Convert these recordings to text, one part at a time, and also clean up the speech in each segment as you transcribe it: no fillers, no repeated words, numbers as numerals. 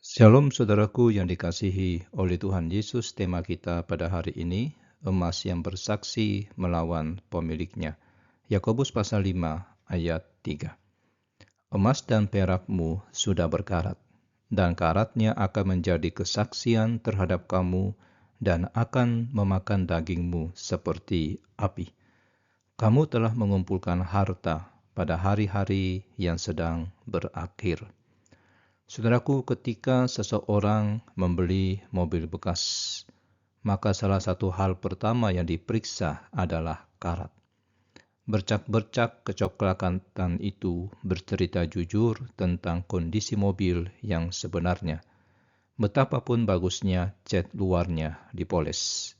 Shalom saudaraku yang dikasihi oleh Tuhan Yesus. Tema kita pada hari ini, emas yang bersaksi melawan pemiliknya. Yakobus pasal 5 ayat 3. Emas dan perakmu sudah berkarat, dan karatnya akan menjadi kesaksian terhadap kamu dan akan memakan dagingmu seperti api. Kamu telah mengumpulkan harta pada hari-hari yang sedang berakhir. Saudaraku, ketika seseorang membeli mobil bekas, maka salah satu hal pertama yang diperiksa adalah karat. Bercak-bercak kecoklatan itu bercerita jujur tentang kondisi mobil yang sebenarnya. Betapapun bagusnya cat luarnya dipoles,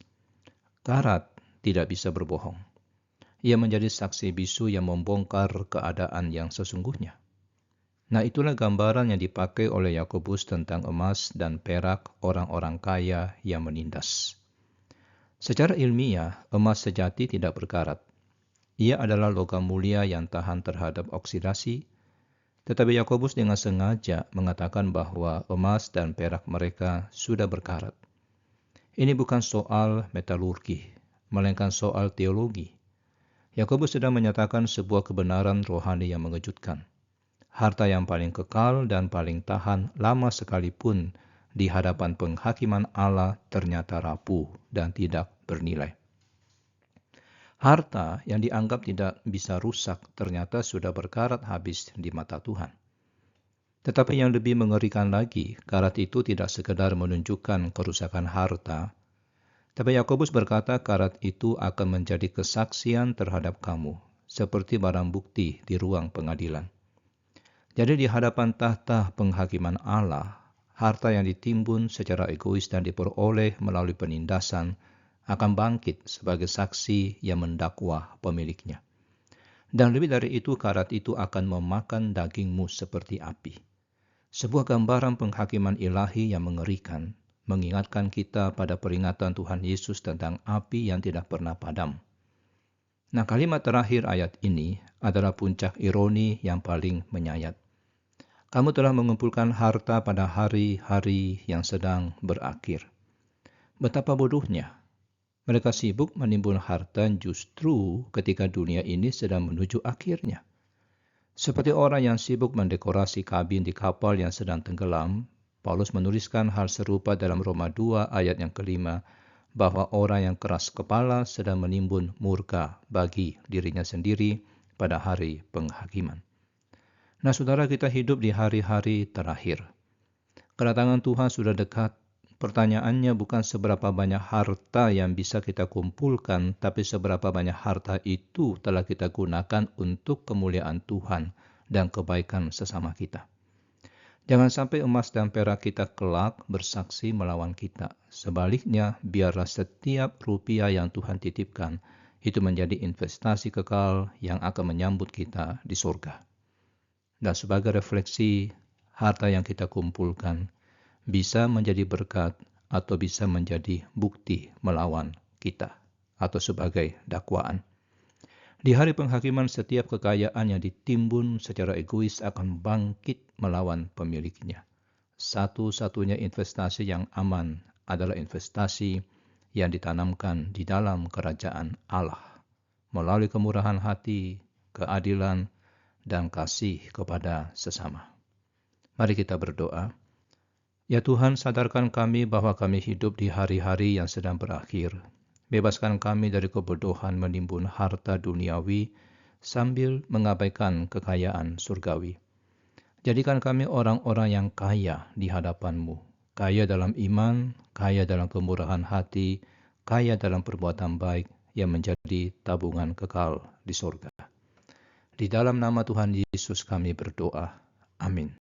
karat tidak bisa berbohong. Ia menjadi saksi bisu yang membongkar keadaan yang sesungguhnya. Nah, itulah gambaran yang dipakai oleh Yakobus tentang emas dan perak orang-orang kaya yang menindas. Secara ilmiah, emas sejati tidak berkarat. Ia adalah logam mulia yang tahan terhadap oksidasi, tetapi Yakobus dengan sengaja mengatakan bahwa emas dan perak mereka sudah berkarat. Ini bukan soal metalurgi, melainkan soal teologi. Yakobus sedang menyatakan sebuah kebenaran rohani yang mengejutkan. Harta yang paling kekal dan paling tahan lama sekalipun di hadapan penghakiman Allah ternyata rapuh dan tidak bernilai. Harta yang dianggap tidak bisa rusak ternyata sudah berkarat habis di mata Tuhan. Tetapi yang lebih mengerikan lagi, karat itu tidak sekedar menunjukkan kerusakan harta, tapi Yakobus berkata karat itu akan menjadi kesaksian terhadap kamu, seperti barang bukti di ruang pengadilan. Jadi di hadapan tahta penghakiman Allah, harta yang ditimbun secara egois dan diperoleh melalui penindasan akan bangkit sebagai saksi yang mendakwa pemiliknya. Dan lebih dari itu, karat itu akan memakan dagingmu seperti api. Sebuah gambaran penghakiman ilahi yang mengerikan, mengingatkan kita pada peringatan Tuhan Yesus tentang api yang tidak pernah padam. Nah, kalimat terakhir ayat ini adalah puncak ironi yang paling menyayat. Kamu telah mengumpulkan harta pada hari-hari yang sedang berakhir. Betapa bodohnya. Mereka sibuk menimbun harta justru ketika dunia ini sedang menuju akhirnya. Seperti orang yang sibuk mendekorasi kabin di kapal yang sedang tenggelam, Paulus menuliskan hal serupa dalam Roma 2 ayat yang kelima, bahwa orang yang keras kepala sedang menimbun murka bagi dirinya sendiri pada hari penghakiman. Nah, saudara, kita hidup di hari-hari terakhir. Kedatangan Tuhan sudah dekat. Pertanyaannya bukan seberapa banyak harta yang bisa kita kumpulkan, tapi seberapa banyak harta itu telah kita gunakan untuk kemuliaan Tuhan dan kebaikan sesama kita. Jangan sampai emas dan perak kita kelak bersaksi melawan kita. Sebaliknya, biarlah setiap rupiah yang Tuhan titipkan itu menjadi investasi kekal yang akan menyambut kita di surga. Dan sebagai refleksi, harta yang kita kumpulkan bisa menjadi berkat atau bisa menjadi bukti melawan kita atau sebagai dakwaan. Di hari penghakiman, setiap kekayaan yang ditimbun secara egois akan bangkit melawan pemiliknya. Satu-satunya investasi yang aman adalah investasi yang ditanamkan di dalam kerajaan Allah melalui kemurahan hati, keadilan, dan kasih kepada sesama. Mari kita berdoa. Ya Tuhan, sadarkan kami bahwa kami hidup di hari-hari yang sedang berakhir. Bebaskan kami dari kebodohan menimbun harta duniawi sambil mengabaikan kekayaan surgawi. Jadikan kami orang-orang yang kaya di hadapan-Mu, kaya dalam iman, kaya dalam kemurahan hati, kaya dalam perbuatan baik yang menjadi tabungan kekal di surga. Di dalam nama Tuhan Yesus kami berdoa. Amin.